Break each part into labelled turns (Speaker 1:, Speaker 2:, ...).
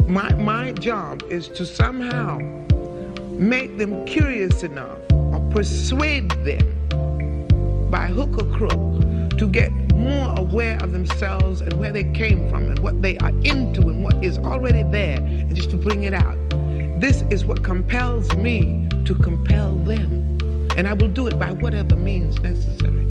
Speaker 1: My job is to somehow make them curious enough or persuade them by hook or crook to get more aware of themselves and where they came from and what they are into and what is already there, and just to bring it out. This is what compels me to compel them, and I will do it by whatever means necessary.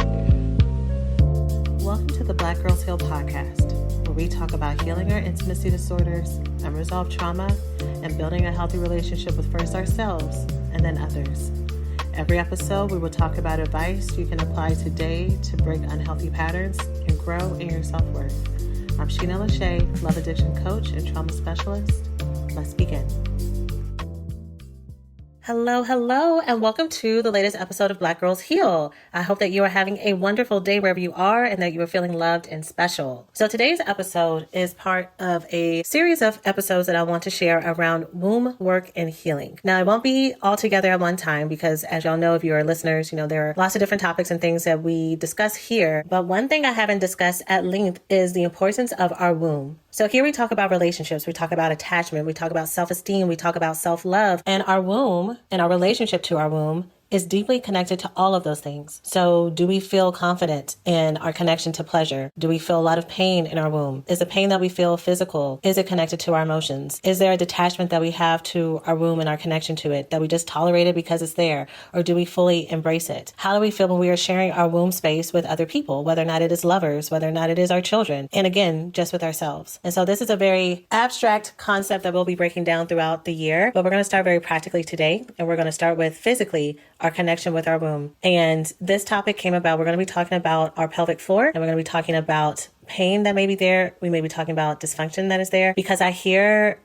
Speaker 2: Welcome to the Black Girls Heal podcast, where we talk about healing our intimacy disorders, unresolved trauma, and building a healthy relationship with first ourselves and then others. Every episode, we will talk about advice you can apply today to break unhealthy patterns and grow in your self-worth. I'm Sheena Lachey, love addiction coach and trauma specialist. Let's begin. Hello, and welcome to the latest episode of Black Girls Heal. I hope that you are having a wonderful day wherever you are and that you are feeling loved and special. So today's episode is part of a series of episodes that I want to share around womb work and healing. Now, it won't be all together at one time because, as y'all know, if you are listeners, there are lots of different topics and things that we discuss here. But one thing I haven't discussed at length is the importance of our womb. So here we talk about relationships, we talk about attachment, we talk about self-esteem, we talk about self-love, and our womb and our relationship to our womb is deeply connected to all of those things. So do we feel confident in our connection to pleasure? Do we feel a lot of pain in our womb? Is the pain that we feel physical? Is it connected to our emotions? Is there a detachment that we have to our womb and our connection to it that we just tolerate it because it's there? Or do we fully embrace it? How do we feel when we are sharing our womb space with other people, whether or not it is lovers, whether or not it is our children, and again, just with ourselves? And so this is a very abstract concept that we'll be breaking down throughout the year, but we're going to start very practically today, and we're going to start with physically our connection with our womb. And this topic came about, we're going to be talking about our pelvic floor, and we're going to be talking about pain that may be there. We may be talking about dysfunction that is there, because I hear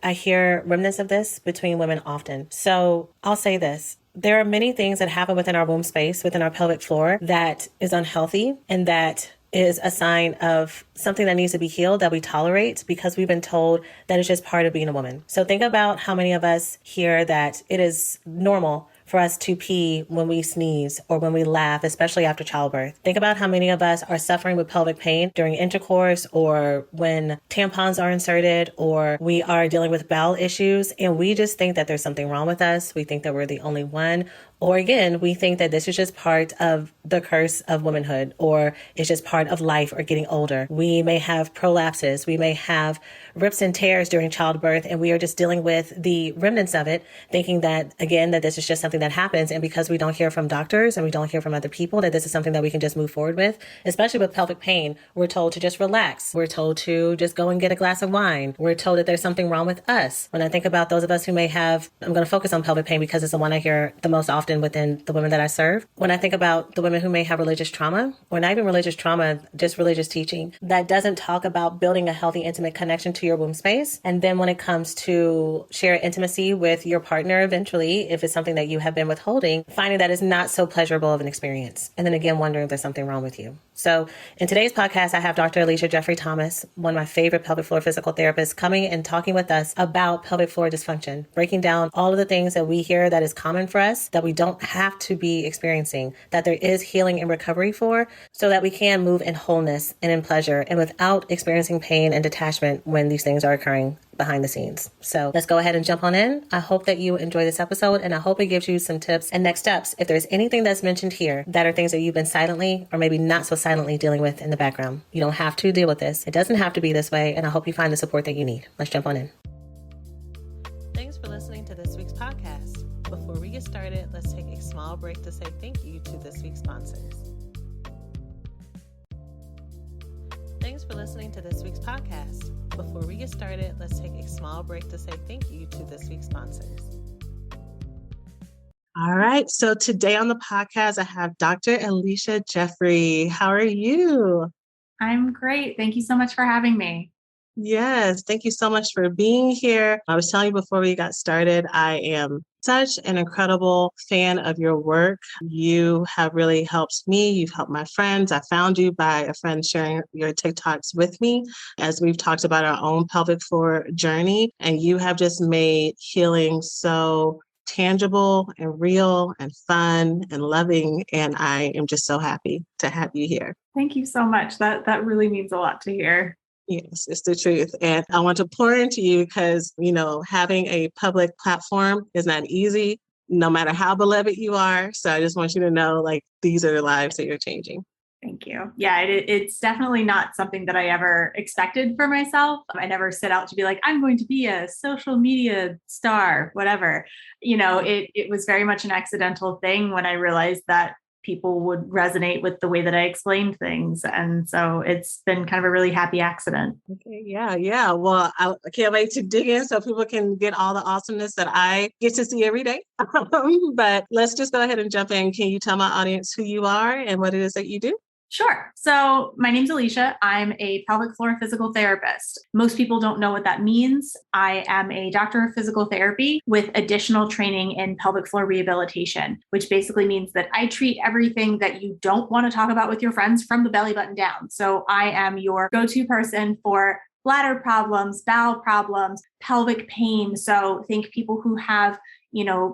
Speaker 2: remnants of this between women often. So I'll say this. There are many things that happen within our womb space, within our pelvic floor, that is unhealthy and that is a sign of something that needs to be healed that we tolerate because we've been told that it's just part of being a woman. So think about how many of us hear that it is normal for us to pee when we sneeze or when we laugh, especially after childbirth. Think about how many of us are suffering with pelvic pain during intercourse or when tampons are inserted or we are dealing with bowel issues and we just think that there's something wrong with us. We think that we're the only one. Or again, we think that this is just part of the curse of womanhood, or it's just part of life or getting older. We may have prolapses. We may have rips and tears during childbirth, and we are just dealing with the remnants of it, thinking that, again, that this is just something that happens. And because we don't hear from doctors and we don't hear from other people, that this is something that we can just move forward with, especially with pelvic pain. We're told to just relax. We're told to just go and get a glass of wine. We're told that there's something wrong with us. When I think about those of us who may have, I'm going to focus on pelvic pain because it's the one I hear the most often within the women that I serve. When I think about the women who may have religious trauma, or not even religious trauma, just religious teaching, that doesn't talk about building a healthy, intimate connection to your womb space. And then when it comes to share intimacy with your partner eventually, if it's something that you have been withholding, finding that is not so pleasurable of an experience. And then again, wondering if there's something wrong with you. So in today's podcast, I have Dr. Alicia Jefferey Thomas, one of my favorite pelvic floor physical therapists, coming and talking with us about pelvic floor dysfunction, breaking down all of the things that we hear that is common for us, that we don't have to be experiencing, that there is healing and recovery for, so that we can move in wholeness and in pleasure and without experiencing pain and detachment when these things are occurring behind the scenes. So let's go ahead and jump on in. I hope that you enjoy this episode, and I hope it gives you some tips and next steps. If there's anything that's mentioned here that are things that you've been silently or maybe not so silently dealing with in the background, you don't have to deal with this. It doesn't have to be this way, and I hope you find the support that you need. Let's jump on in. Thanks for listening to this week's podcast. Before we get started, let's take a small break to say thank you to this week's sponsors. Thanks for listening to this week's podcast. Before we get started, let's take a small break to say thank you to this week's sponsors. All right. So today on the podcast, I have Dr. Alicia Jefferey. How are you?
Speaker 3: I'm great. Thank you so much for having me.
Speaker 2: Yes. Thank you so much for being here. I was telling you before we got started, I am such an incredible fan of your work. You have really helped me. You've helped my friends. I found you by a friend sharing your TikToks with me as we've talked about our own pelvic floor journey. And you have just made healing so tangible and real and fun and loving. And I am just so happy to have you here.
Speaker 3: Thank you so much. That really means a lot to hear.
Speaker 4: Yes, it's the truth. And I want to pour into you because, having a public platform is not easy, no matter how beloved you are. So I just want you to know, like, these are the lives that you're changing.
Speaker 3: Thank you. Yeah, it's definitely not something that I ever expected for myself. I never set out to be like, I'm going to be a social media star, whatever. It was very much an accidental thing when I realized that people would resonate with the way that I explained things. And so it's been kind of a really happy accident.
Speaker 4: Okay, yeah. Well, I can't wait to dig in so people can get all the awesomeness that I get to see every day. But let's just go ahead and jump in. Can you tell my audience who you are and what it is that you do?
Speaker 3: Sure. So my name's Alicia. I'm a pelvic floor physical therapist. Most people don't know what that means. I am a doctor of physical therapy with additional training in pelvic floor rehabilitation, which basically means that I treat everything that you don't want to talk about with your friends from the belly button down. So I am your go-to person for bladder problems, bowel problems, pelvic pain. So think people who have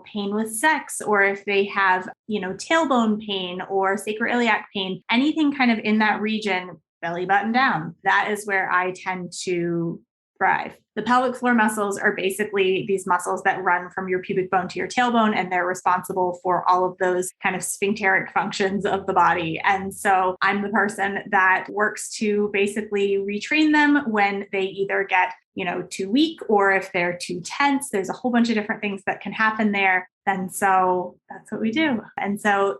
Speaker 3: pain with sex, or if they have, tailbone pain or sacroiliac pain, anything kind of in that region, belly button down, that is where I tend to thrive. The pelvic floor muscles are basically these muscles that run from your pubic bone to your tailbone, and they're responsible for all of those kind of sphincteric functions of the body. And so I'm the person that works to basically retrain them when they either get too weak, or if they're too tense. There's a whole bunch of different things that can happen there. And so that's what we do. And so,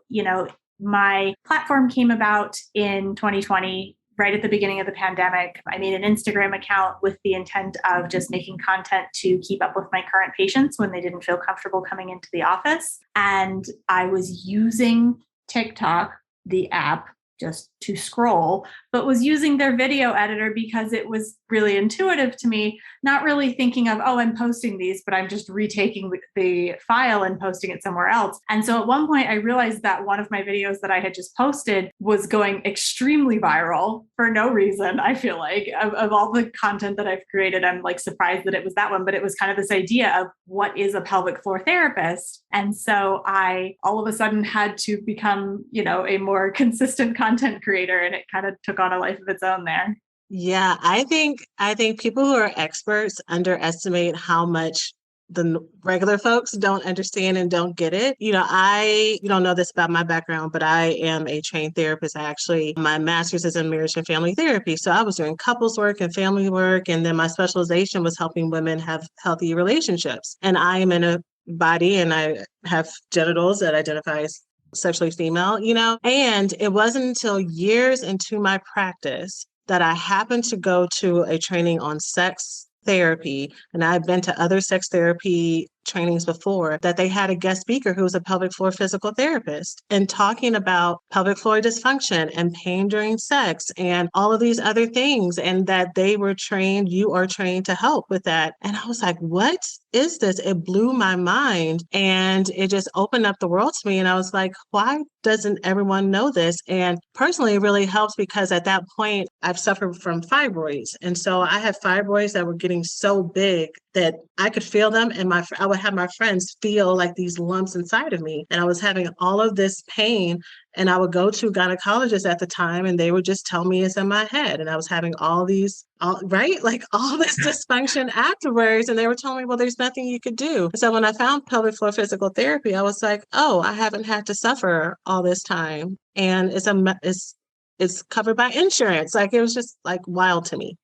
Speaker 3: my platform came about in 2020, right at the beginning of the pandemic. I made an Instagram account with the intent of just making content to keep up with my current patients when they didn't feel comfortable coming into the office. And I was using TikTok, the app, just to scroll, but was using their video editor because it was really intuitive to me, not really thinking of, oh, I'm posting these, but I'm just retaking the file and posting it somewhere else. And so at one point I realized that one of my videos that I had just posted was going extremely viral for no reason. I feel like of all the content that I've created, I'm like surprised that it was that one, but it was kind of this idea of what is a pelvic floor therapist. And so I all of a sudden had to become, a more consistent content creator, and it kind of took on a life of its own there.
Speaker 4: Yeah, I think people who are experts underestimate how much the regular folks don't understand and don't get it. You don't know this about my background, but I am a trained therapist. My master's is in marriage and family therapy. So I was doing couples work and family work. And then my specialization was helping women have healthy relationships. And I am in a body and I have genitals that identify as sexually female, and it wasn't until years into my practice that I happened to go to a training on sex therapy. And I've been to other sex therapy trainings before, that they had a guest speaker who was a pelvic floor physical therapist and talking about pelvic floor dysfunction and pain during sex and all of these other things, and that you are trained to help with that. And I was like, what is this? It blew my mind, and it just opened up the world to me. And I was like, why doesn't everyone know this? And personally, it really helps because at that point I've suffered from fibroids. And so I had fibroids that were getting so big that I could feel them, and I would have my friends feel like these lumps inside of me. And I was having all of this pain, and I would go to gynecologists at the time, and they would just tell me it's in my head. And I was having all this dysfunction afterwards. And they were telling me, well, there's nothing you could do. So when I found pelvic floor physical therapy, I was like, oh, I haven't had to suffer all this time. And it's covered by insurance. Like, it was just like wild to me.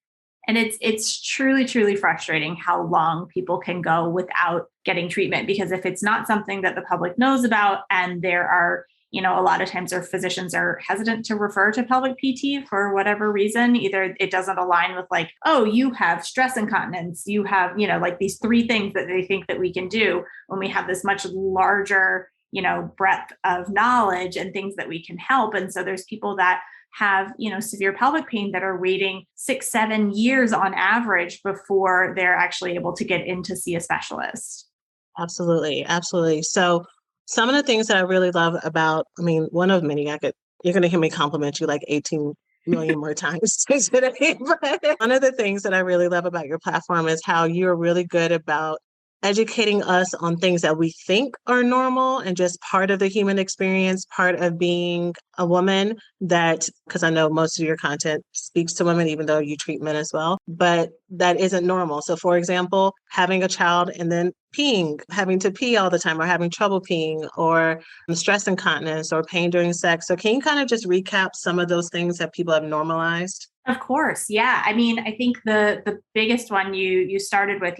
Speaker 3: And it's truly, truly frustrating how long people can go without getting treatment, because if it's not something that the public knows about, and there are, a lot of times our physicians are hesitant to refer to pelvic PT for whatever reason, either it doesn't align with like, oh, you have stress incontinence, you have, like these 3 things that they think that we can do, when we have this much larger, breadth of knowledge and things that we can help. And so there's people that have, severe pelvic pain that are waiting 6-7 years on average before they're actually able to get in to see a specialist.
Speaker 4: Absolutely. Absolutely. So some of the things that I really love about, one of many, you're going to hear me compliment you like 18 million more times today. But one of the things that I really love about your platform is how you're really good about educating us on things that we think are normal and just part of the human experience, part of being a woman, that, because I know most of your content speaks to women, even though you treat men as well, but that isn't normal. So for example, having a child and then peeing, having to pee all the time, or having trouble peeing, or stress incontinence, or pain during sex. So can you kind of just recap some of those things that people have normalized?
Speaker 3: Of course. Yeah. I mean, I think the biggest one you started with,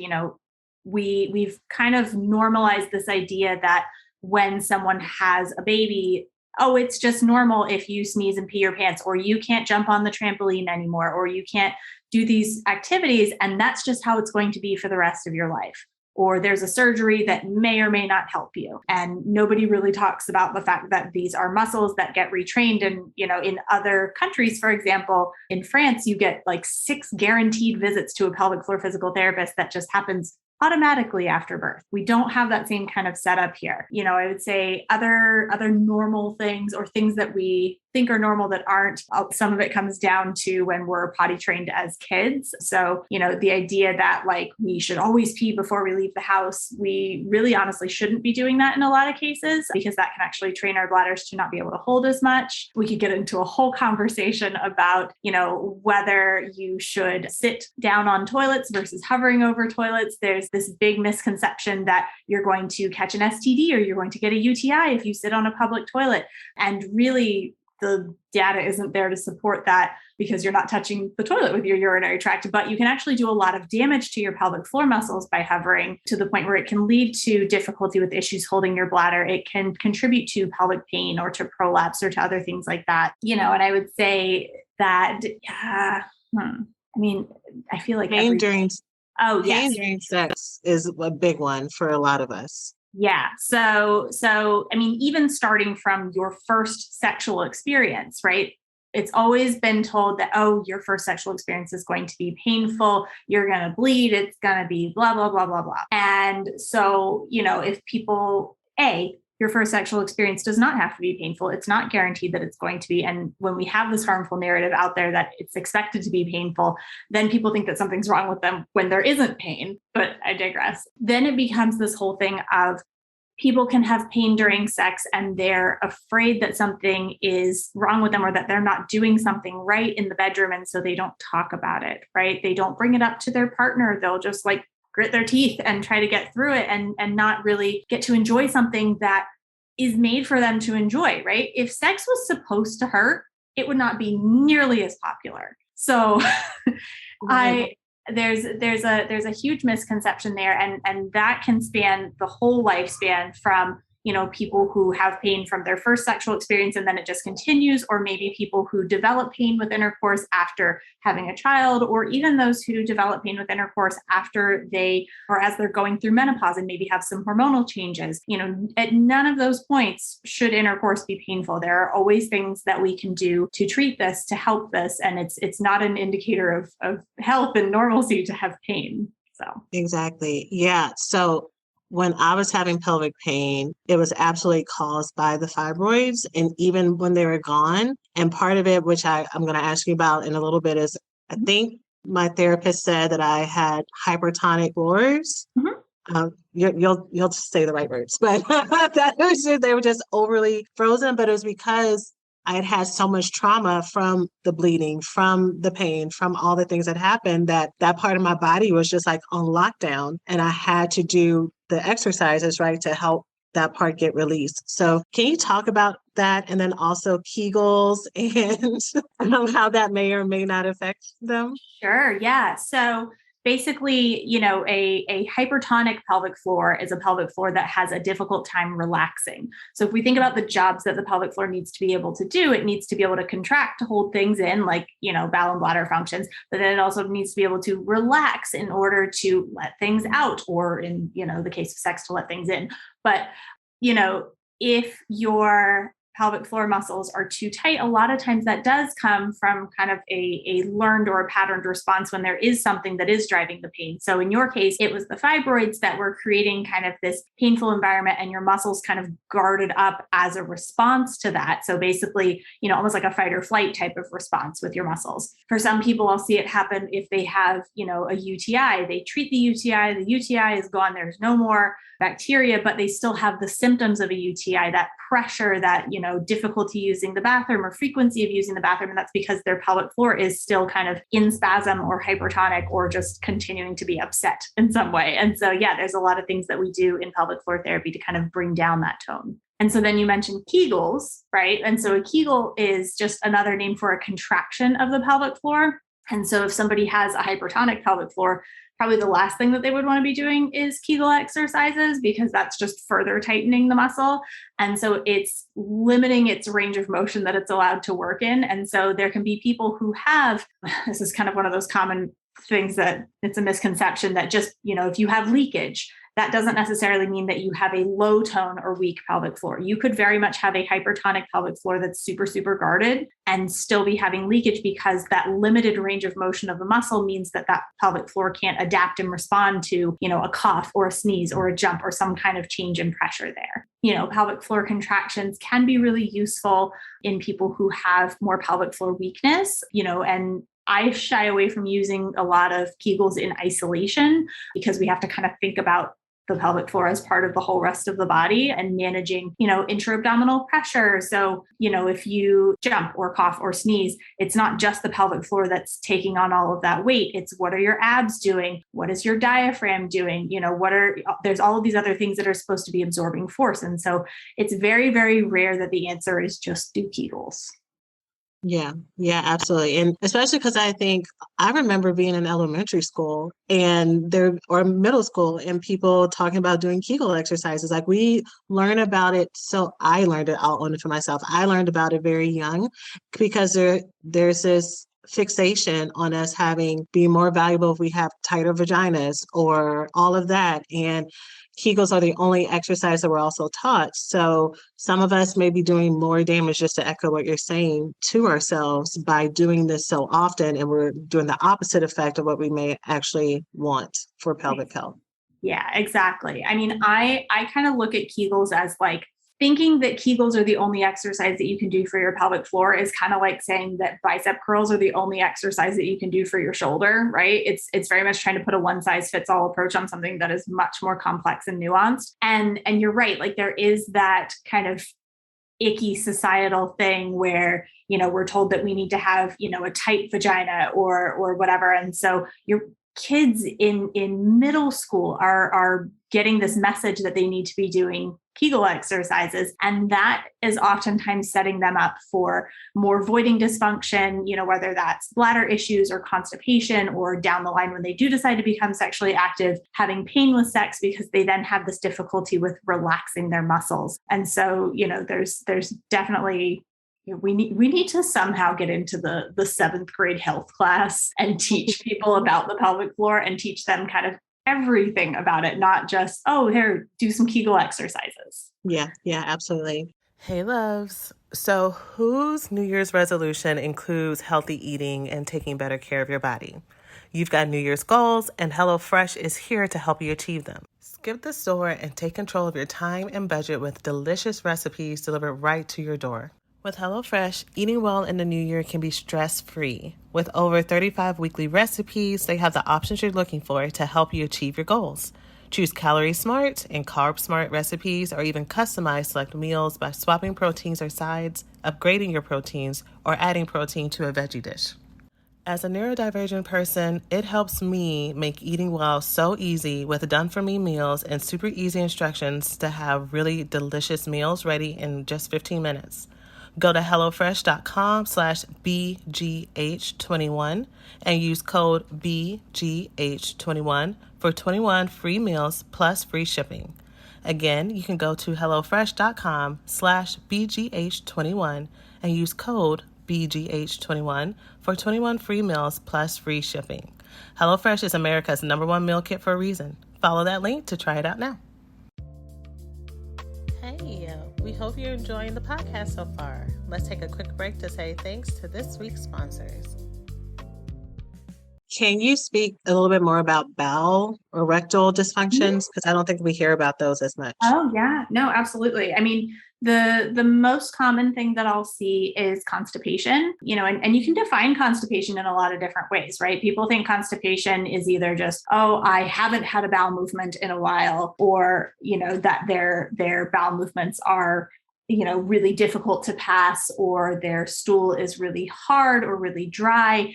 Speaker 3: we've kind of normalized this idea that when someone has a baby, oh, it's just normal if you sneeze and pee your pants, or you can't jump on the trampoline anymore, or you can't do these activities, and that's just how it's going to be for the rest of your life. Or there's a surgery that may or may not help you. And nobody really talks about the fact that these are muscles that get retrained. And, in other countries, for example, in France, you get like 6 guaranteed visits to a pelvic floor physical therapist that just happens automatically after birth. We don't have that same kind of setup here. I would say other normal things, or things that we think are normal that aren't. Some of it comes down to when we're potty trained as kids. So, the idea that like we should always pee before we leave the house, we really honestly shouldn't be doing that in a lot of cases, because that can actually train our bladders to not be able to hold as much. We could get into a whole conversation about, whether you should sit down on toilets versus hovering over toilets. There's this big misconception that you're going to catch an STD or you're going to get a UTI if you sit on a public toilet. And really, the data isn't there to support that, because you're not touching the toilet with your urinary tract, but you can actually do a lot of damage to your pelvic floor muscles by hovering, to the point where it can lead to difficulty with issues holding your bladder. It can contribute to pelvic pain or to prolapse or to other things like that. And I would say that, I feel like
Speaker 4: pain during sex is a big one for a lot of us.
Speaker 3: Yeah. So, even starting from your first sexual experience, right? It's always been told that, oh, your first sexual experience is going to be painful. You're going to bleed. It's going to be blah, blah, blah, blah, blah. And so, if people, your first sexual experience does not have to be painful. It's not guaranteed that it's going to be. And when we have this harmful narrative out there that it's expected to be painful, then people think that something's wrong with them when there isn't pain. But I digress. Then it becomes this whole thing of people can have pain during sex and they're afraid that something is wrong with them, or that they're not doing something right in the bedroom. And so they don't talk about it, right? They don't bring it up to their partner. They'll just like grit their teeth and try to get through it, and not really get to enjoy something that is made for them to enjoy, right? If sex was supposed to hurt, it would not be nearly as popular. So there's a huge misconception there, and that can span the whole lifespan, from people who have pain from their first sexual experience and then it just continues, or maybe people who develop pain with intercourse after having a child, or even those who develop pain with intercourse after as they're going through menopause and maybe have some hormonal changes. At none of those points should intercourse be painful. There are always things that we can do to treat this, to help this, and it's not an indicator of health and normalcy to have pain. So
Speaker 4: exactly. Yeah. So when I was having pelvic pain, it was absolutely caused by the fibroids, and even when they were gone. And part of it, which I'm going to ask you about in a little bit, is I think my therapist said that I had hypertonic floors. Mm-hmm. You'll say the right words, but they were just overly frozen. But it was because I had had so much trauma from the bleeding, from the pain, from all the things that happened, that part of my body was just like on lockdown, and I had to do the exercises, right, to help that part get released. So can you talk about that, and then also Kegels and how that may or may not affect them?
Speaker 3: Sure. Yeah. So basically, a hypertonic pelvic floor is a pelvic floor that has a difficult time relaxing. So if we think about the jobs that the pelvic floor needs to be able to do, it needs to be able to contract to hold things in, like, bowel and bladder functions, but then it also needs to be able to relax in order to let things out, or in, the case of sex, to let things in. But, if your pelvic floor muscles are too tight, a lot of times that does come from kind of a learned or a patterned response when there is something that is driving the pain. So in your case, it was the fibroids that were creating kind of this painful environment, and your muscles kind of guarded up as a response to that. So basically, almost like a fight or flight type of response with your muscles. For some people, I'll see it happen if they have, a UTI. They treat the UTI is gone. There's no more bacteria, but they still have the symptoms of a UTI, that pressure, that, difficulty using the bathroom or frequency of using the bathroom. And that's because their pelvic floor is still kind of in spasm or hypertonic or just continuing to be upset in some way. And so, there's a lot of things that we do in pelvic floor therapy to kind of bring down that tone. And so then you mentioned Kegels, right? And so a Kegel is just another name for a contraction of the pelvic floor. And so if somebody has a hypertonic pelvic floor, probably the last thing that they would want to be doing is Kegel exercises, because that's just further tightening the muscle. And so it's limiting its range of motion that it's allowed to work in. And so there can be people who have, this is kind of one of those common things that it's a misconception that just, if you have leakage, that doesn't necessarily mean that you have a low tone or weak pelvic floor. You could very much have a hypertonic pelvic floor that's super, super guarded and still be having leakage, because that limited range of motion of the muscle means that that pelvic floor can't adapt and respond to, a cough or a sneeze or a jump or some kind of change in pressure there. Pelvic floor contractions can be really useful in people who have more pelvic floor weakness, and I shy away from using a lot of Kegels in isolation, because we have to kind of think about the pelvic floor as part of the whole rest of the body and managing, intra-abdominal pressure. So, if you jump or cough or sneeze, it's not just the pelvic floor that's taking on all of that weight. It's what are your abs doing? What is your diaphragm doing? There's all of these other things that are supposed to be absorbing force. And so it's very, very rare that the answer is just do Kegels.
Speaker 4: Yeah, absolutely. And especially because I remember being in elementary school or middle school, and people talking about doing Kegel exercises. Like, we learn about it. So I learned it, I'll own it for myself. I learned about it very young, because there's this fixation on us being more valuable if we have tighter vaginas or all of that. And Kegels are the only exercise that we're also taught. So some of us may be doing more damage, just to echo what you're saying, to ourselves by doing this so often, and we're doing the opposite effect of what we may actually want for pelvic health.
Speaker 3: Yeah, exactly. I mean, I kind of look at Kegels as like, thinking that Kegels are the only exercise that you can do for your pelvic floor is kind of like saying that bicep curls are the only exercise that you can do for your shoulder, right? It's very much trying to put a one size fits all approach on something that is much more complex and nuanced. And you're right, like there is that kind of icky societal thing where, we're told that we need to have, a tight vagina or whatever. And so your kids in middle school are getting this message that they need to be doing Kegel exercises. And that is oftentimes setting them up for more voiding dysfunction, whether that's bladder issues or constipation, or down the line when they do decide to become sexually active, having pain with sex, because they then have this difficulty with relaxing their muscles. And so, there's definitely, we need to somehow get into the 7th grade health class and teach people about the pelvic floor and teach them kind of everything about it, not just, here, do some Kegel exercises.
Speaker 4: Yeah, absolutely.
Speaker 2: Hey, loves. So whose New Year's resolution includes healthy eating and taking better care of your body? You've got New Year's goals, and HelloFresh is here to help you achieve them. Skip the store and take control of your time and budget with delicious recipes delivered right to your door. With HelloFresh, eating well in the new year can be stress-free. With over 35 weekly recipes, they have the options you're looking for to help you achieve your goals. Choose Calorie Smart and Carb Smart recipes, or even customize select meals by swapping proteins or sides, upgrading your proteins, or adding protein to a veggie dish. As a neurodivergent person, it helps me make eating well so easy with done-for-me meals and super easy instructions to have really delicious meals ready in just 15 minutes. Go to HelloFresh.com/BGH21 and use code BGH21 for 21 free meals plus free shipping. Again, you can go to HelloFresh.com/BGH21 and use code BGH21 for 21 free meals plus free shipping. HelloFresh is America's #1 meal kit for a reason. Follow that link to try it out now. Hey, we hope you're enjoying the podcast so far. Let's take a quick break to say thanks to this week's sponsors.
Speaker 4: Can you speak a little bit more about bowel or rectal dysfunctions? Because I don't think we hear about those as much.
Speaker 3: Oh, yeah. No, absolutely. I mean, the most common thing that I'll see is constipation, and you can define constipation in a lot of different ways, right? People think constipation is either just, oh, I haven't had a bowel movement in a while, or, that their bowel movements are really difficult to pass, or their stool is really hard or really dry.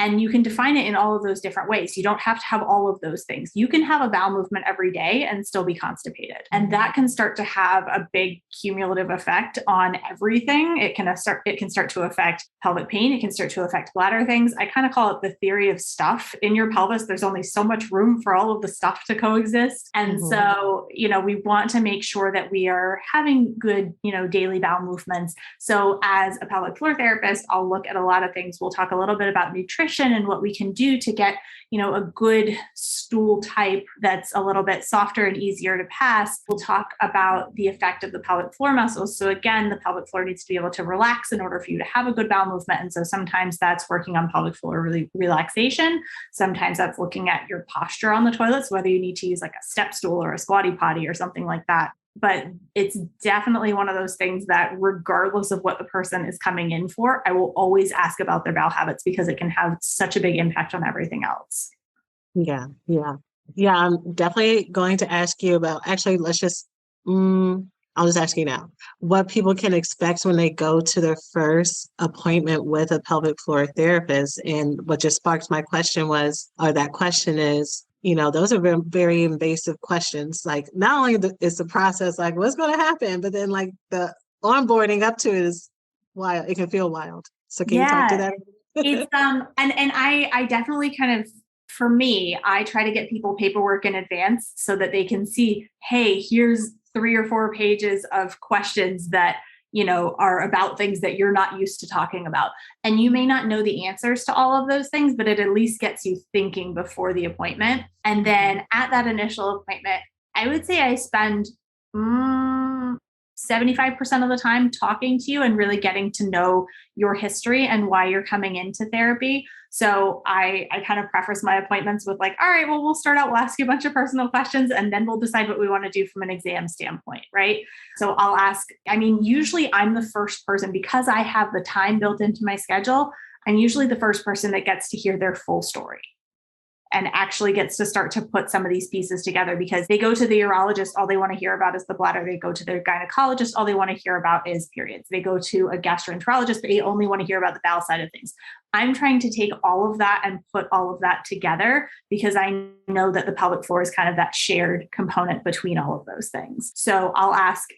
Speaker 3: And you can define it in all of those different ways. You don't have to have all of those things. You can have a bowel movement every day and still be constipated. And that can start to have a big cumulative effect on everything. It can start to affect pelvic pain. It can start to affect bladder things. I kind of call it the theory of stuff in your pelvis. There's only so much room for all of the stuff to coexist. And so, we want to make sure that we are having good, daily bowel movements. So as a pelvic floor therapist, I'll look at a lot of things. We'll talk a little bit about nutrition and what we can do to get, a good stool type that's a little bit softer and easier to pass. We'll talk about the effect of the pelvic floor muscles. So again, the pelvic floor needs to be able to relax in order for you to have a good bowel movement. And so sometimes that's working on pelvic floor relaxation. Sometimes that's looking at your posture on the toilet. So whether you need to use like a step stool or a squatty potty or something like that. But it's definitely one of those things that regardless of what the person is coming in for, I will always ask about their bowel habits because it can have such a big impact on everything else.
Speaker 4: Yeah. I'm definitely going to ask you about, actually, I'll just ask you now, what people can expect when they go to their first appointment with a pelvic floor therapist. And what just sparked my question is, those are very, very invasive questions. Like not only is the process like what's going to happen, but then like the onboarding up to it is wild. It can feel wild. So can you talk to that?
Speaker 3: It's and I definitely kind of, for me, I try to get people paperwork in advance so that they can see, hey, here's 3 or 4 pages of questions that are about things that you're not used to talking about. And you may not know the answers to all of those things, but it at least gets you thinking before the appointment. And then at that initial appointment, I would say I spend 75% of the time talking to you and really getting to know your history and why you're coming into therapy. So I kind of preface my appointments with like, all right, well, we'll start out, we'll ask you a bunch of personal questions, and then we'll decide what we want to do from an exam standpoint, right? So I'll ask, usually I'm the first person, because I have the time built into my schedule, I'm usually the first person that gets to hear their full story and actually gets to start to put some of these pieces together, because they go to the urologist, all they want to hear about is the bladder. They go to their gynecologist, all they want to hear about is periods. They go to a gastroenterologist, they only want to hear about the bowel side of things. I'm trying to take all of that and put all of that together because I know that the pelvic floor is kind of that shared component between all of those things. So I'll ask,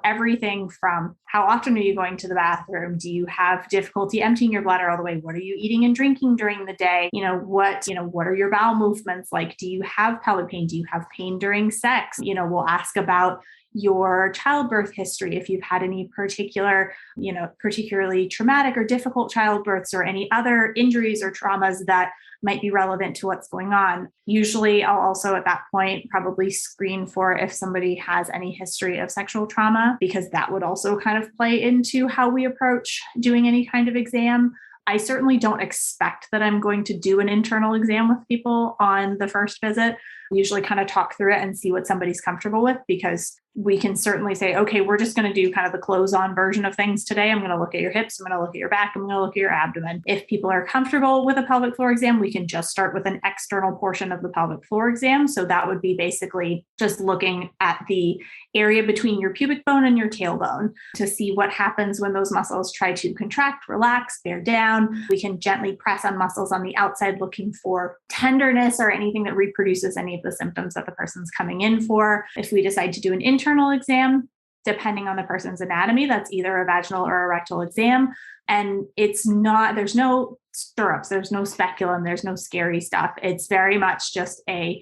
Speaker 3: everything from how often are you going to the bathroom? Do you have difficulty emptying your bladder all the way? What are you eating and drinking during the day? What are your bowel movements like? Do you have pelvic pain? Do you have pain during sex? We'll ask about your childbirth history, if you've had any particularly traumatic or difficult childbirths or any other injuries or traumas that might be relevant to what's going on. Usually I'll also at that point probably screen for if somebody has any history of sexual trauma, because that would also kind of play into how we approach doing any kind of exam. I certainly don't expect that I'm going to do an internal exam with people on the first visit. We usually kind of talk through it and see what somebody's comfortable with, because we can certainly say, okay, we're just going to do kind of the close-on version of things today. I'm going to look at your hips. I'm going to look at your back. I'm going to look at your abdomen. If people are comfortable with a pelvic floor exam, we can just start with an external portion of the pelvic floor exam. So that would be basically just looking at the area between your pubic bone and your tailbone to see what happens when those muscles try to contract, relax, bear down. We can gently press on muscles on the outside looking for tenderness or anything that reproduces any of the symptoms that the person's coming in for. If we decide to do an internal exam, depending on the person's anatomy, that's either a vaginal or a rectal exam. And there's no stirrups, there's no speculum, there's no scary stuff. It's very much just a,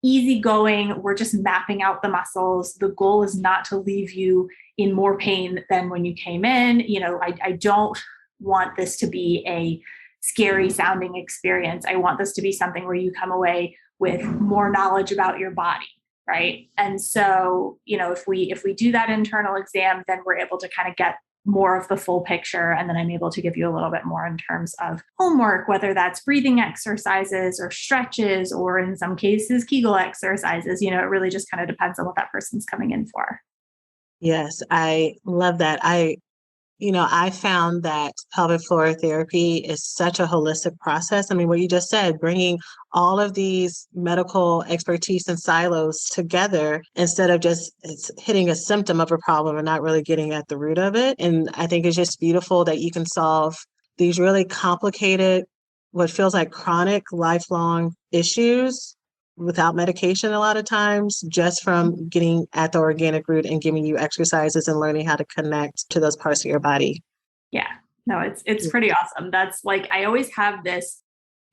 Speaker 3: easygoing. We're just mapping out the muscles. The goal is not to leave you in more pain than when you came in. I don't want this to be a scary sounding experience. I want this to be something where you come away with more knowledge about your body. right? And so, if we do that internal exam, then we're able to kind of get more of the full picture. And then I'm able to give you a little bit more in terms of homework, whether that's breathing exercises or stretches, or in some cases, Kegel exercises. It really just kind of depends on what that person's coming in for.
Speaker 4: Yes, I love that. I found that pelvic floor therapy is such a holistic process. I mean, what you just said, bringing all of these medical expertise and silos together instead of just hitting a symptom of a problem and not really getting at the root of it. And I think it's just beautiful that you can solve these really complicated, what feels like chronic, lifelong issues without medication a lot of times, just from getting at the organic root and giving you exercises and learning how to connect to those parts of your body.
Speaker 3: Yeah, no, it's pretty awesome. That's like, I always have this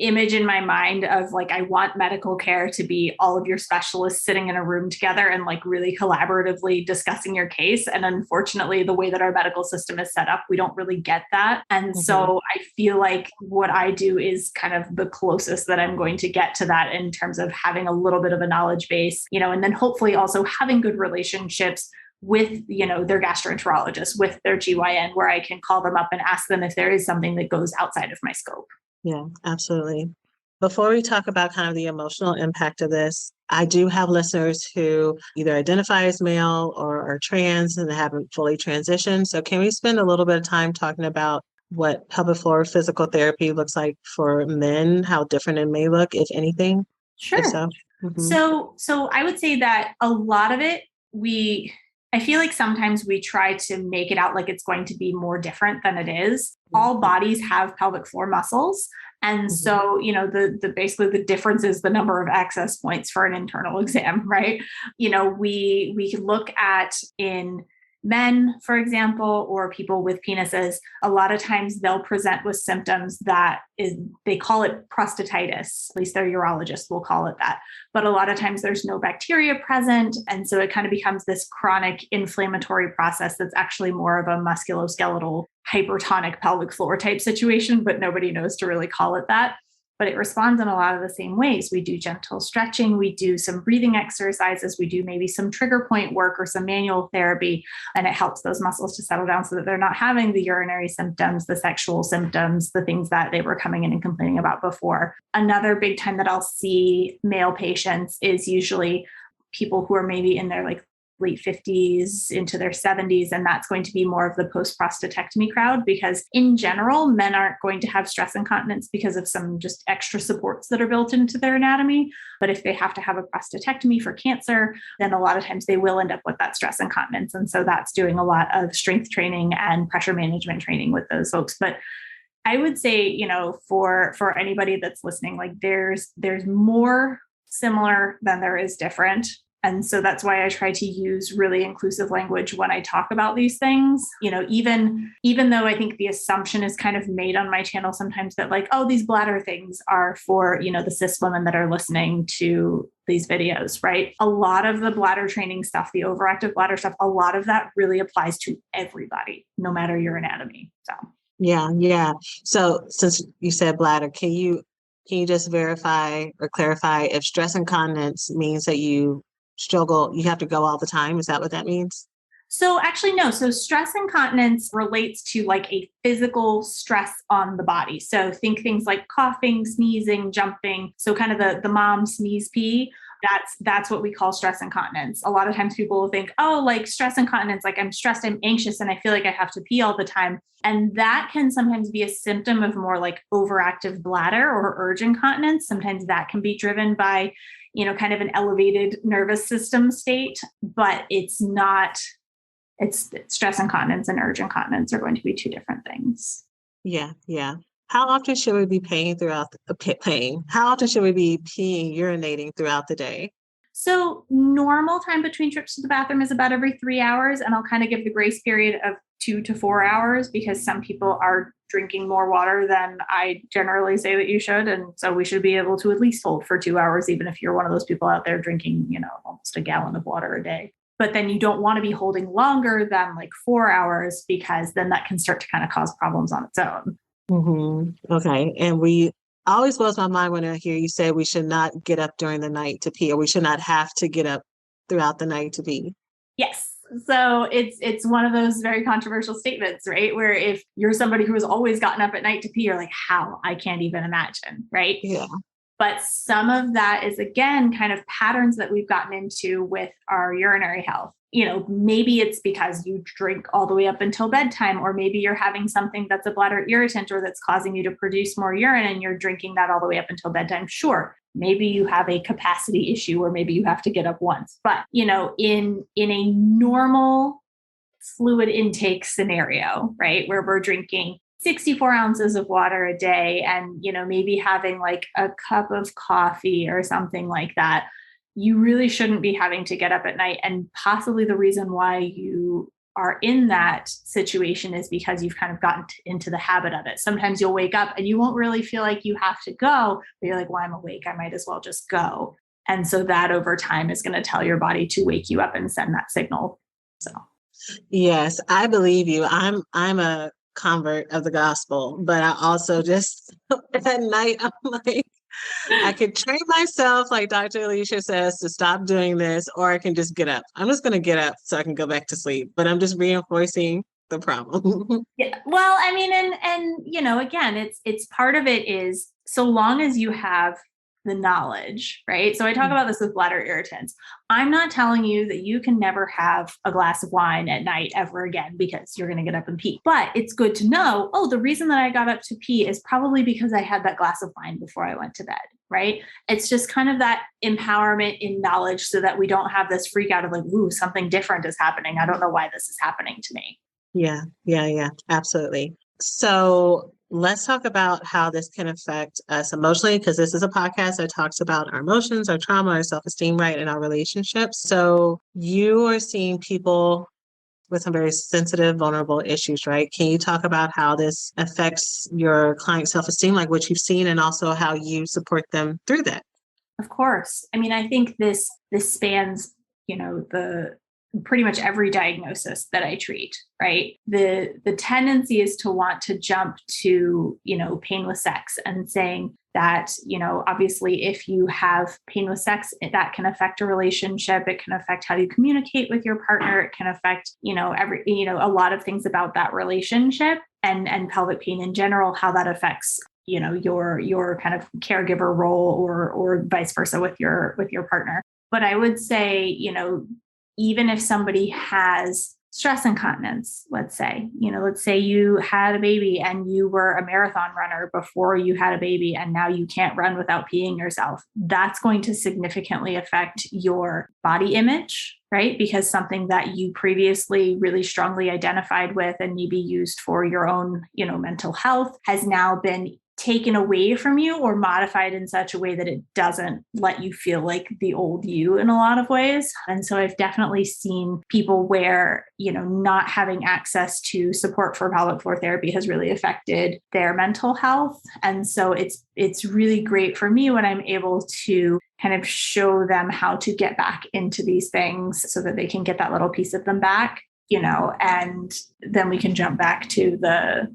Speaker 3: image in my mind of like, I want medical care to be all of your specialists sitting in a room together and like really collaboratively discussing your case. And unfortunately, the way that our medical system is set up, we don't really get that. And so I feel like what I do is kind of the closest that I'm going to get to that in terms of having a little bit of a knowledge base, and then hopefully also having good relationships with, their gastroenterologist, with their GYN, where I can call them up and ask them if there is something that goes outside of my scope.
Speaker 4: Yeah, absolutely. Before we talk about kind of the emotional impact of this, I do have listeners who either identify as male or are trans and haven't fully transitioned. So can we spend a little bit of time talking about what pelvic floor physical therapy looks like for men, how different it may look, if anything?
Speaker 3: Sure.
Speaker 4: If so.
Speaker 3: So I would say that a lot of it, I feel like sometimes we try to make it out like it's going to be more different than it is. All bodies have pelvic floor muscles. And so, the basically the difference is the number of access points for an internal exam, right? We can look at in men, for example, or people with penises. A lot of times they'll present with symptoms they call it prostatitis. At least their urologist will call it that. But a lot of times there's no bacteria present. And so it kind of becomes this chronic inflammatory process that's actually more of a musculoskeletal hypertonic pelvic floor type situation, but nobody knows to really call it that. But it responds in a lot of the same ways. We do gentle stretching, we do some breathing exercises, we do maybe some trigger point work or some manual therapy, and it helps those muscles to settle down so that they're not having the urinary symptoms, the sexual symptoms, the things that they were coming in and complaining about before. Another big time that I'll see male patients is usually people who are maybe in their late 50s into their 70s. And that's going to be more of the post-prostatectomy crowd, because in general, men aren't going to have stress incontinence because of some just extra supports that are built into their anatomy. But if they have to have a prostatectomy for cancer, then a lot of times they will end up with that stress incontinence. And so that's doing a lot of strength training and pressure management training with those folks. But I would say, for anybody that's listening, there's more similar than there is different. And so that's why I try to use really inclusive language when I talk about these things, even though I think the assumption is kind of made on my channel sometimes that these bladder things are for, the cis women that are listening to these videos, right? A lot of the bladder training stuff, the overactive bladder stuff, a lot of that really applies to everybody, no matter your anatomy. So.
Speaker 4: Yeah. So since you said bladder, can you just verify or clarify if stress incontinence means that you struggle, you have to go all the time? Is that what that means?
Speaker 3: So actually, no. So stress incontinence relates to a physical stress on the body. So think things like coughing, sneezing, jumping. So kind of the mom sneeze pee. That's what we call stress incontinence. A lot of times people will think, stress incontinence, I'm stressed, I'm anxious, and I feel like I have to pee all the time. And that can sometimes be a symptom of more overactive bladder or urge incontinence. Sometimes that can be driven by, kind of an elevated nervous system state, but it's stress incontinence and urge incontinence are going to be two different things.
Speaker 4: Yeah. How often should we be How often should we be peeing, urinating throughout the day?
Speaker 3: So normal time between trips to the bathroom is about every 3 hours. And I'll kind of give the grace period of 2 to 4 hours because some people are drinking more water than I generally say that you should. And so we should be able to at least hold for 2 hours, even if you're one of those people out there drinking, almost a gallon of water a day. But then you don't want to be holding longer than 4 hours, because then that can start to kind of cause problems on its own.
Speaker 4: Okay. And always blows my mind when I hear you say we should not get up during the night to pee, or we should not have to get up throughout the night to pee?
Speaker 3: Yes. So it's one of those very controversial statements, right? Where if you're somebody who has always gotten up at night to pee, you're like, how? I can't even imagine, right?
Speaker 4: Yeah.
Speaker 3: But some of that is, again, kind of patterns that we've gotten into with our urinary health. Maybe it's because you drink all the way up until bedtime, or maybe you're having something that's a bladder irritant or that's causing you to produce more urine and you're drinking that all the way up until bedtime. Sure. Maybe you have a capacity issue, or maybe you have to get up once. But, in a normal fluid intake scenario, right, where we're drinking 64 ounces of water a day and, maybe having like a cup of coffee or something like that, you really shouldn't be having to get up at night. And possibly the reason why you are in that situation is because you've kind of gotten into the habit of it. Sometimes you'll wake up and you won't really feel like you have to go, but you're like, well, I'm awake, I might as well just go. And so that over time is going to tell your body to wake you up and send that signal. So
Speaker 4: yes, I believe you. I'm a convert of the gospel, but I also just at night I'm like, I could train myself, like Dr. Alicia says, to stop doing this, or I can just get up. I'm just going to get up so I can go back to sleep, but I'm just reinforcing the problem.
Speaker 3: yeah, well, I mean, and again, it's part of it is, so long as you have the knowledge, right? So I talk about this with bladder irritants. I'm not telling you that you can never have a glass of wine at night ever again because you're going to get up and pee. But it's good to know, the reason that I got up to pee is probably because I had that glass of wine before I went to bed, right? It's just kind of that empowerment in knowledge so that we don't have this freak out of like, ooh, something different is happening. I don't know why this is happening to me.
Speaker 4: Yeah, absolutely. So let's talk about how this can affect us emotionally, because this is a podcast that talks about our emotions, our trauma, our self-esteem, right, and our relationships. So you are seeing people with some very sensitive, vulnerable issues, right? Can you talk about how this affects your client's self-esteem, like what you've seen, and also how you support them through that?
Speaker 3: Of course. I mean, I think this spans, the pretty much every diagnosis that I treat, right? The tendency is to want to jump to, painless sex and saying that, obviously if you have painless sex, that can affect a relationship. It can affect how you communicate with your partner. It can affect, a lot of things about that relationship and pelvic pain in general, how that affects your kind of caregiver role or vice versa with your partner. But I would say, even if somebody has stress incontinence, let's say you had a baby and you were a marathon runner before you had a baby, and now you can't run without peeing yourself, that's going to significantly affect your body image, right? Because something that you previously really strongly identified with and maybe used for your own, mental health has now been taken away from you or modified in such a way that it doesn't let you feel like the old you in a lot of ways. And so I've definitely seen people where, not having access to support for pelvic floor therapy has really affected their mental health. And so it's really great for me when I'm able to kind of show them how to get back into these things so that they can get that little piece of them back, and then we can jump back to the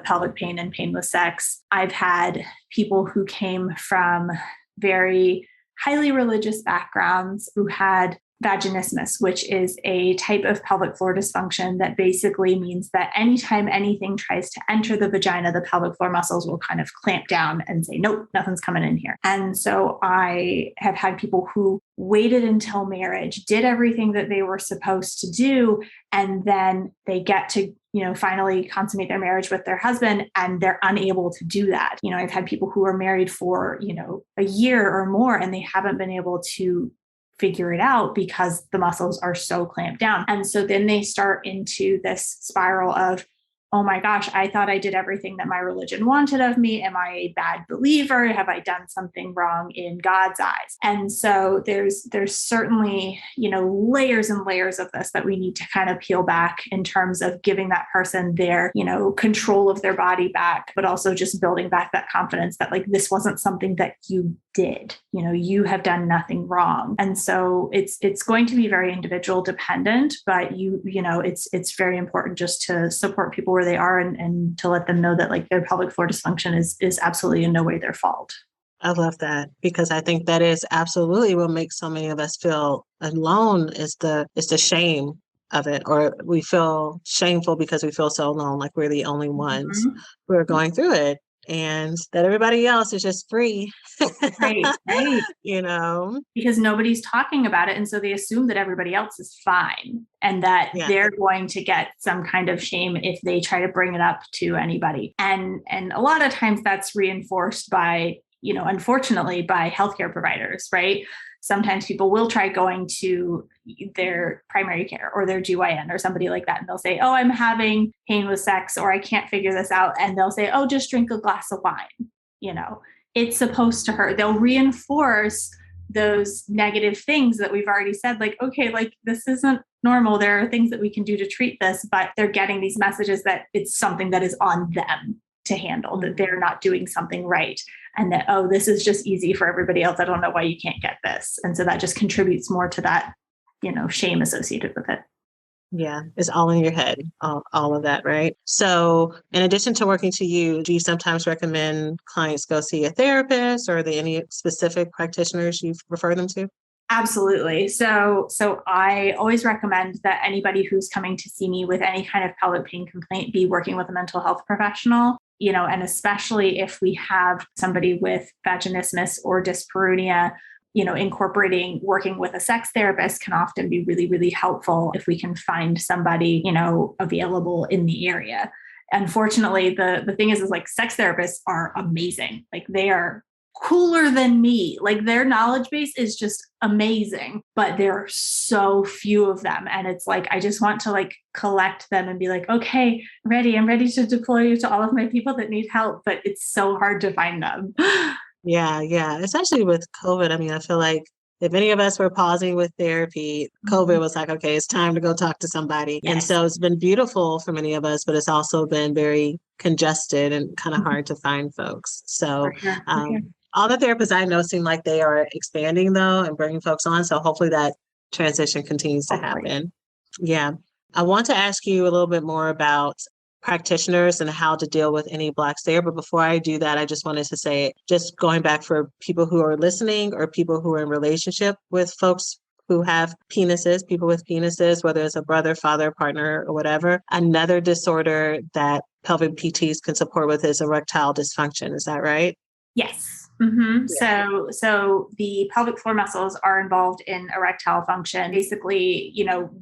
Speaker 3: pelvic pain and painless sex. I've had people who came from very highly religious backgrounds who had vaginismus, which is a type of pelvic floor dysfunction that basically means that anytime anything tries to enter the vagina, the pelvic floor muscles will kind of clamp down and say, nope, nothing's coming in here. And so I have had people who waited until marriage, did everything that they were supposed to do, and then they get to finally consummate their marriage with their husband and they're unable to do that. I've had people who are married for, a year or more and they haven't been able to figure it out because the muscles are so clamped down. And so then they start into this spiral of, oh my gosh, I thought I did everything that my religion wanted of me. Am I a bad believer? Have I done something wrong in God's eyes? And so there's certainly, layers and layers of this that we need to kind of peel back in terms of giving that person their, control of their body back, but also just building back that confidence that like, this wasn't something that you did, you have done nothing wrong. And so it's going to be very individual dependent, but it's very important just to support people where they are and to let them know that like their pelvic floor dysfunction is absolutely in no way their fault.
Speaker 4: I love that, because I think that is absolutely what makes so many of us feel alone is the shame of it, or we feel shameful because we feel so alone, like we're the only ones
Speaker 3: Mhm.
Speaker 4: who are going through it, and that everybody else is just free.
Speaker 3: Right, right.
Speaker 4: You know?
Speaker 3: Because nobody's talking about it. And so they assume that everybody else is fine and that
Speaker 4: Yeah.
Speaker 3: they're going to get some kind of shame if they try to bring it up to anybody. And a lot of times that's reinforced by, unfortunately, by healthcare providers, right? Sometimes people will try going to their primary care or their GYN or somebody like that. And they'll say, oh, I'm having pain with sex, or I can't figure this out. And they'll say, oh, just drink a glass of wine. It's supposed to hurt. They'll reinforce those negative things that we've already said, like, okay, like this isn't normal. There are things that we can do to treat this, but they're getting these messages that it's something that is on them to handle, that they're not doing something right. And that, oh, this is just easy for everybody else. I don't know why you can't get this. And so that just contributes more to that, shame associated with it.
Speaker 4: Yeah, it's all in your head, all of that, right? So in addition to working to you, do you sometimes recommend clients go see a therapist, or are there any specific practitioners you refer them to?
Speaker 3: Absolutely. So I always recommend that anybody who's coming to see me with any kind of pelvic pain complaint be working with a mental health professional, and especially if we have somebody with vaginismus or dyspareunia, incorporating working with a sex therapist can often be really, really helpful if we can find somebody, available in the area. Unfortunately, the thing is like sex therapists are amazing. Like they are cooler than me. Like their knowledge base is just amazing, but there are so few of them. And it's like, I just want to like collect them and be like, okay, I'm ready to deploy you to all of my people that need help, but it's so hard to find them.
Speaker 4: Yeah, yeah. Especially with COVID. I mean, I feel like if any of us were pausing with therapy, COVID was like, okay, it's time to go talk to somebody.
Speaker 3: Yes.
Speaker 4: And so it's been beautiful for many of us, but it's also been very congested and kind of hard to find folks. So,
Speaker 3: For sure.
Speaker 4: all the therapists I know seem like they are expanding though and bringing folks on. So hopefully that transition continues to happen. Yeah. I want to ask you a little bit more about practitioners and how to deal with any blocks there. But before I do that, I just wanted to say, just going back for people who are listening or people who are in relationship with folks who have penises, people with penises, whether it's a brother, father, partner, or whatever, another disorder that pelvic PTs can support with is erectile dysfunction. Is that right?
Speaker 3: Yes. Mm-hmm. Yeah. So the pelvic floor muscles are involved in erectile function. Basically,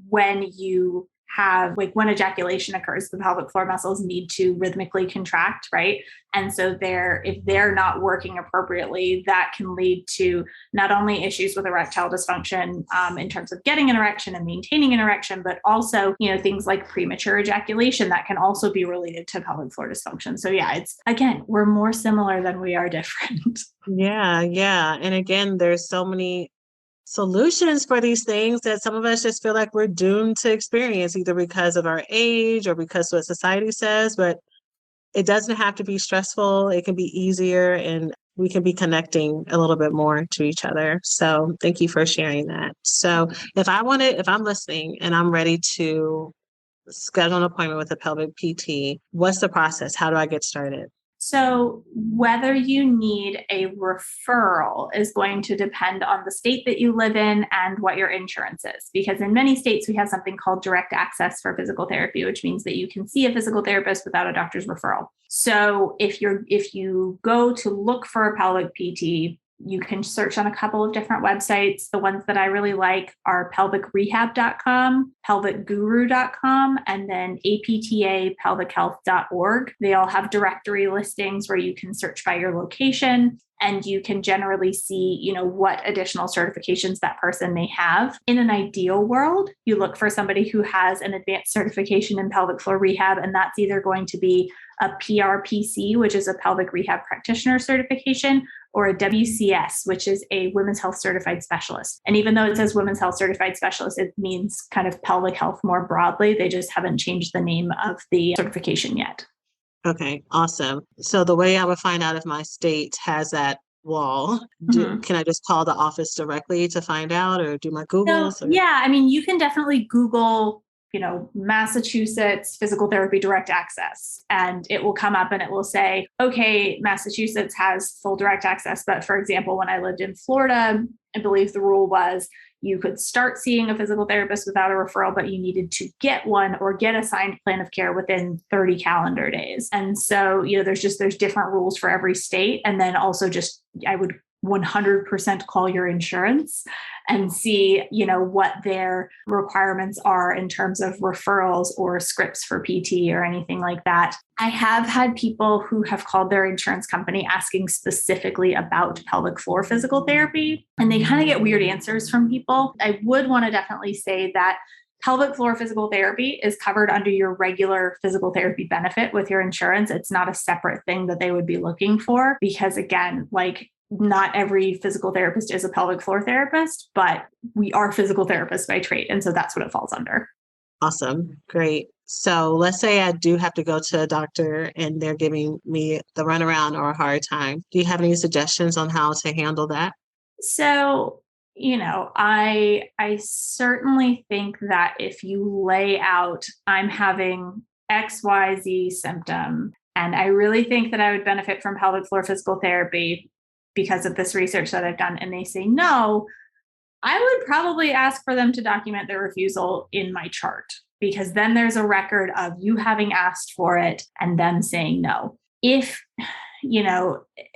Speaker 3: when you have like when ejaculation occurs, the pelvic floor muscles need to rhythmically contract, right? And so if they're not working appropriately, that can lead to not only issues with erectile dysfunction in terms of getting an erection and maintaining an erection, but also, things like premature ejaculation that can also be related to pelvic floor dysfunction. So yeah, it's again, we're more similar than we are different.
Speaker 4: Yeah, yeah. And again, there's so many solutions for these things that some of us just feel like we're doomed to experience, either because of our age or because what society says, but it doesn't have to be stressful. It can be easier, and we can be connecting a little bit more to each other. So thank you for sharing that. So if I'm listening and I'm ready to schedule an appointment with a pelvic PT, what's the process? How do I get started?
Speaker 3: So whether you need a referral is going to depend on the state that you live in and what your insurance is. Because in many states, we have something called direct access for physical therapy, which means that you can see a physical therapist without a doctor's referral. So if you go to look for a pelvic PT, you can search on a couple of different websites. The ones that I really like are pelvicrehab.com, pelvicguru.com, and then aptapelvichealth.org. They all have directory listings where you can search by your location, and you can generally see, what additional certifications that person may have. In an ideal world, you look for somebody who has an advanced certification in pelvic floor rehab, and that's either going to be a PRPC, which is a pelvic rehab practitioner certification, or a WCS, which is a women's health certified specialist. And even though it says women's health certified specialist, it means kind of pelvic health more broadly. They just haven't changed the name of the certification yet.
Speaker 4: Okay, awesome. So the way I would find out if my state has that wall, can I just call the office directly to find out, or do my Googles?
Speaker 3: Yeah, I mean, you can definitely Google, Massachusetts physical therapy direct access, and it will come up and it will say, okay, Massachusetts has full direct access. But for example, when I lived in Florida, I believe the rule was you could start seeing a physical therapist without a referral, but you needed to get one or get a signed plan of care within 30 calendar days. And so, there's different rules for every state. And then also I would 100% call your insurance and see, what their requirements are in terms of referrals or scripts for PT or anything like that. I have had people who have called their insurance company asking specifically about pelvic floor physical therapy, and they kind of get weird answers from people. I would want to definitely say that pelvic floor physical therapy is covered under your regular physical therapy benefit with your insurance. It's not a separate thing that they would be looking for because, again, not every physical therapist is a pelvic floor therapist, but we are physical therapists by trade. And so that's what it falls under.
Speaker 4: Awesome. Great. So let's say I do have to go to a doctor and they're giving me the runaround or a hard time. Do you have any suggestions on how to handle that?
Speaker 3: So, I certainly think that if you lay out, I'm having XYZ symptom, and I really think that I would benefit from pelvic floor physical therapy because of this research that I've done, and they say no, I would probably ask for them to document their refusal in my chart, because then there's a record of you having asked for it and them saying no. If,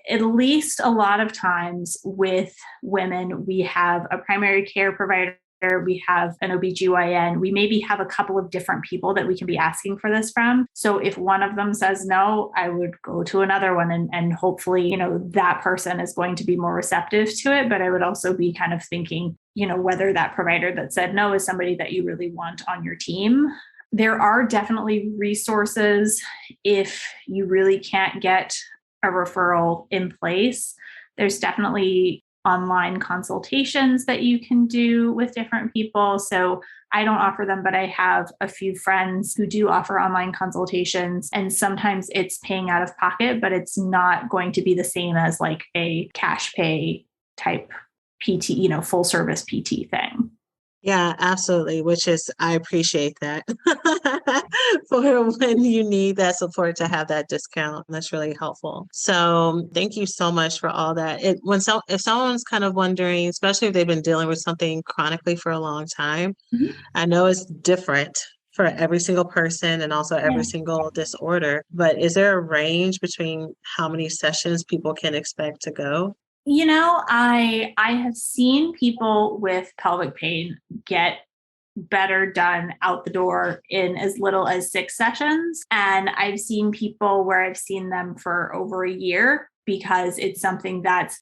Speaker 3: at least a lot of times with women, we have a primary care provider, we have an OBGYN, we maybe have a couple of different people that we can be asking for this from. So if one of them says no, I would go to another one and hopefully, that person is going to be more receptive to it. But I would also be kind of thinking, whether that provider that said no is somebody that you really want on your team. There are definitely resources if you really can't get a referral in place. There's definitely online consultations that you can do with different people. So I don't offer them, but I have a few friends who do offer online consultations. And sometimes it's paying out of pocket, but it's not going to be the same as like a cash pay type PT, full service PT thing.
Speaker 4: Yeah, absolutely. I appreciate that for when you need that support to have that discount. That's really helpful. So thank you so much for all that. If someone's kind of wondering, especially if they've been dealing with something chronically for a long time, I know it's different for every single person and also every single disorder, but is there a range between how many sessions people can expect to go?
Speaker 3: I have seen people with pelvic pain get better done out the door in as little as 6 sessions. And I've seen people where I've seen them for over a year because it's something that's,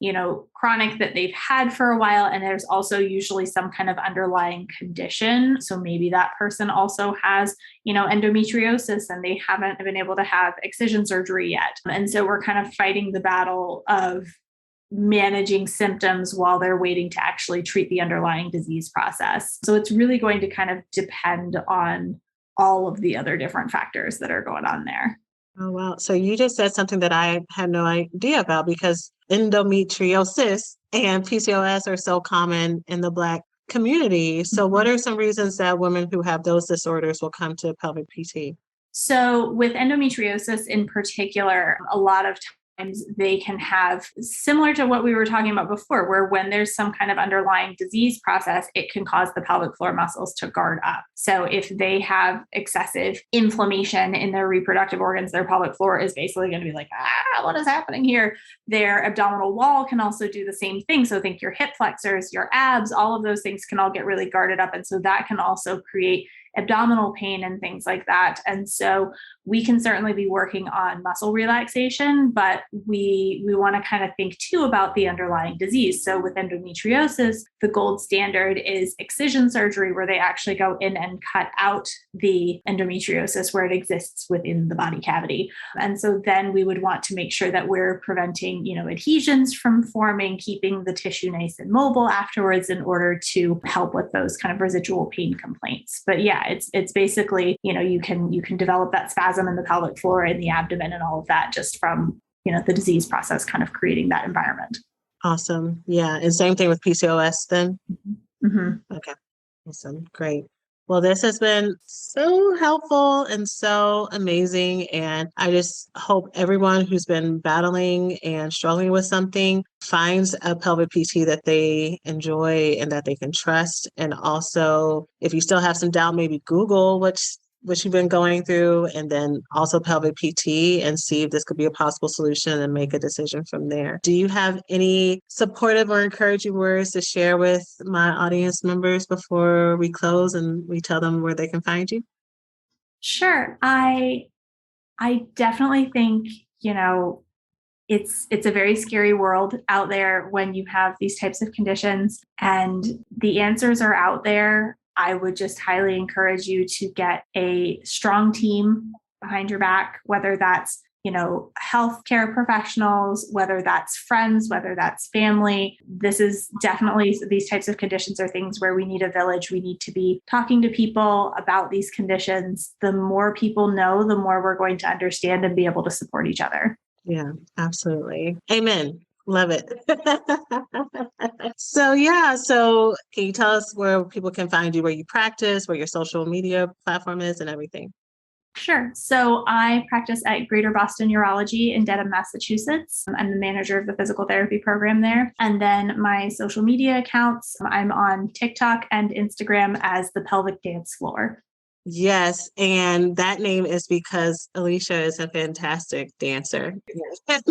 Speaker 3: chronic that they've had for a while. And there's also usually some kind of underlying condition. So maybe that person also has, endometriosis and they haven't been able to have excision surgery yet. And so we're kind of fighting the battle of managing symptoms while they're waiting to actually treat the underlying disease process. So it's really going to kind of depend on all of the other different factors that are going on there.
Speaker 4: Oh, wow. So you just said something that I had no idea about, because endometriosis and PCOS are so common in the Black community. So what are some reasons that women who have those disorders will come to pelvic PT?
Speaker 3: So with endometriosis in particular, a lot of they can have, similar to what we were talking about before, where when there's some kind of underlying disease process, it can cause the pelvic floor muscles to guard up. So if they have excessive inflammation in their reproductive organs, their pelvic floor is basically going to be like, what is happening here? Their abdominal wall can also do the same thing. So think your hip flexors, your abs, all of those things can all get really guarded up. And so that can also create abdominal pain and things like that. And so we can certainly be working on muscle relaxation, but we want to kind of think too about the underlying disease. So with endometriosis, the gold standard is excision surgery, where they actually go in and cut out the endometriosis where it exists within the body cavity. And so then we would want to make sure that we're preventing, adhesions from forming, keeping the tissue nice and mobile afterwards in order to help with those kind of residual pain complaints. But yeah, it's basically, you can develop that spasm in the pelvic floor, in the abdomen, and all of that just from, the disease process kind of creating that environment.
Speaker 4: Awesome. Yeah. And same thing with PCOS then?
Speaker 3: Mm-hmm.
Speaker 4: Okay. Awesome. Great. Well, this has been so helpful and so amazing. And I just hope everyone who's been battling and struggling with something finds a pelvic PT that they enjoy and that they can trust. And also, if you still have some doubt, maybe Google what you've been going through, and then also pelvic PT, and see if this could be a possible solution and make a decision from there. Do you have any supportive or encouraging words to share with my audience members before we close and we tell them where they can find you?
Speaker 3: Sure. I definitely think, it's a very scary world out there when you have these types of conditions, and the answers are out there. I would just highly encourage you to get a strong team behind your back, whether that's, healthcare professionals, whether that's friends, whether that's family. This is definitely, these types of conditions are things where we need a village. We need to be talking to people about these conditions. The more people know, the more we're going to understand and be able to support each other.
Speaker 4: Yeah, absolutely. Amen. Love it. So can you tell us where people can find you, where you practice, where your social media platform is, and everything?
Speaker 3: Sure. So I practice at Greater Boston Urology in Dedham, Massachusetts. I'm the manager of the physical therapy program there. And then my social media accounts, I'm on TikTok and Instagram as the Pelvic Dance Floor.
Speaker 4: Yes, and that name is because Alicia is a fantastic dancer. Yes.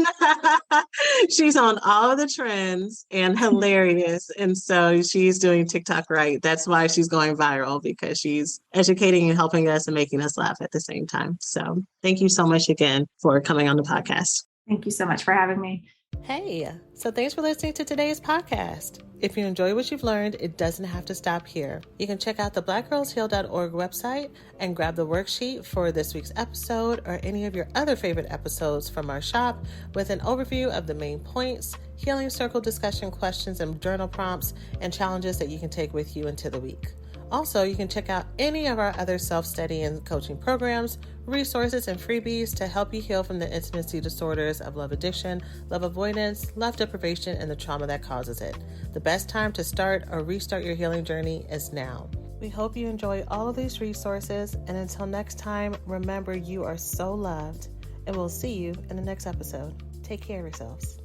Speaker 4: She's on all of the trends and hilarious. And so she's doing TikTok right. That's why she's going viral, because she's educating and helping us and making us laugh at the same time. So thank you so much again for coming on the podcast.
Speaker 3: Thank you so much for having me.
Speaker 2: Hey, so thanks for listening to today's podcast. If you enjoy what you've learned, it doesn't have to stop here. You can check out the blackgirlsheal.org website and grab the worksheet for this week's episode or any of your other favorite episodes from our shop with an overview of the main points, healing circle discussion questions and journal prompts, and challenges that you can take with you into the week. Also, you can check out any of our other self-study and coaching programs, resources, and freebies to help you heal from the intimacy disorders of love addiction, love avoidance, love deprivation, and the trauma that causes it. The best time to start or restart your healing journey is now. We hope you enjoy all of these resources, and until next time, remember you are so loved, and we'll see you in the next episode. Take care of yourselves.